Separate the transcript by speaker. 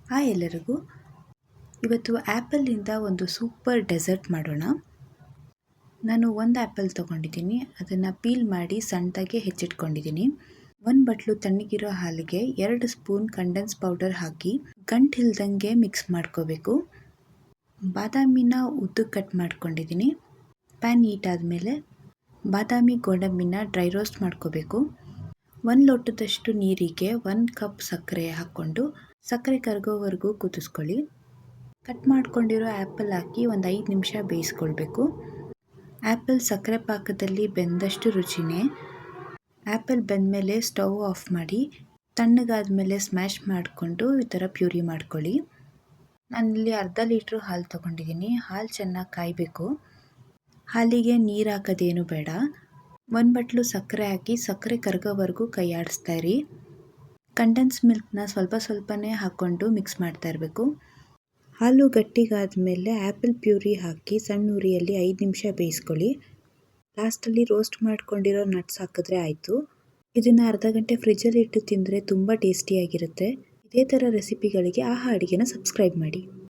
Speaker 1: Hi ಎಲ್ಲರಿಗೂ. ಇವತ್ತು ಆ್ಯಪಲಿಂದ ಒಂದು ಸೂಪರ್ ಡೆಸರ್ಟ್ ಮಾಡೋಣ. ನಾನು ಒಂದು ಆ್ಯಪಲ್ ತೊಗೊಂಡಿದ್ದೀನಿ, ಅದನ್ನು ಪೀಲ್ ಮಾಡಿ ಸಣ್ಣದಾಗೆ ಹೆಚ್ಚಿಟ್ಕೊಂಡಿದ್ದೀನಿ. 1 ಬಟ್ಲು ತಣ್ಣಗಿರೋ ಹಾಲಿಗೆ 2 ಸ್ಪೂನ್ ಕಂಡೆನ್ಸ್ ಪೌಡರ್ ಹಾಕಿ ಗಂಟಿಲ್ದಂಗೆ ಮಿಕ್ಸ್ ಮಾಡ್ಕೋಬೇಕು. ಬಾದಾಮಿನ ಉದ್ದಕ್ಕೆ ಕಟ್ ಮಾಡ್ಕೊಂಡಿದ್ದೀನಿ. ಪ್ಯಾನ್ ಹೀಟ್ ಆದಮೇಲೆ ಬಾದಾಮಿ ಗೋಡಂಬಿನ ಡ್ರೈ ರೋಸ್ಟ್ ಮಾಡ್ಕೋಬೇಕು. 1 ಲೋಟದಷ್ಟು ನೀರಿಗೆ 1 ಕಪ್ ಸಕ್ಕರೆ ಹಾಕ್ಕೊಂಡು ಸಕ್ಕರೆ ಕರಗೋವರೆಗೂ ಕುದಿಸ್ಕೊಳ್ಳಿ. ಕಟ್ ಮಾಡ್ಕೊಂಡಿರೋ ಆ್ಯಪಲ್ ಹಾಕಿ ಒಂದು 5 ನಿಮಿಷ ಬೇಯಿಸ್ಕೊಳ್ಬೇಕು. ಆ್ಯಪಲ್ ಸಕ್ಕರೆ ಪಾಕದಲ್ಲಿ ಬೆಂದಷ್ಟು ರುಚಿನೇ. ಆ್ಯಪಲ್ ಬೆಂದಮೇಲೆ ಸ್ಟವ್ ಆಫ್ ಮಾಡಿ ತಣ್ಣಗಾದ್ಮೇಲೆ ಸ್ಮ್ಯಾಶ್ ಮಾಡಿಕೊಂಡು ಈ ಥರ ಪ್ಯೂರಿ ಮಾಡ್ಕೊಳ್ಳಿ. ನಾನಿಲ್ಲಿ ಅರ್ಧ ಲೀಟ್ರ್ ಹಾಲು ತೊಗೊಂಡಿದ್ದೀನಿ. ಹಾಲು ಚೆನ್ನಾಗಿ ಕಾಯಬೇಕು. ಹಾಲಿಗೆ ನೀರು ಹಾಕೋದೇನು ಬೇಡ. 1 ಬಟ್ಲು ಸಕ್ಕರೆ ಹಾಕಿ ಸಕ್ಕರೆ ಕರಗೋವರೆಗೂ ಕೈ ಆಡಿಸ್ತಾ ಇರಿ. ಕಂಡೆನ್ಸ್ ಮಿಲ್ಕ್ನ ಸ್ವಲ್ಪ ಸ್ವಲ್ಪನೇ ಹಾಕ್ಕೊಂಡು ಮಿಕ್ಸ್ ಮಾಡ್ತಾ ಇರಬೇಕು. ಹಾಲು ಗಟ್ಟಿಗಾದ್ಮೇಲೆ ಆ್ಯಪಲ್ ಪ್ಯೂರಿ ಹಾಕಿ ಸಣ್ಣ ಉರಿಯಲ್ಲಿ 5 ನಿಮಿಷ ಬೇಯಿಸ್ಕೊಳ್ಳಿ. ಲಾಸ್ಟಲ್ಲಿ ರೋಸ್ಟ್ ಮಾಡ್ಕೊಂಡಿರೋ ನಟ್ಸ್ ಹಾಕಿದ್ರೆ ಆಯಿತು. ಇದನ್ನು ಅರ್ಧ ಗಂಟೆ ಫ್ರಿಜ್ಜಲ್ಲಿ ಇಟ್ಟು ತಿಂದರೆ ತುಂಬ ಟೇಸ್ಟಿಯಾಗಿರುತ್ತೆ. ಇದೇ ಥರ ರೆಸಿಪಿಗಳಿಗೆ ಆಹಾ ಅಡುಗೆನ ಸಬ್ಸ್ಕ್ರೈಬ್ ಮಾಡಿ.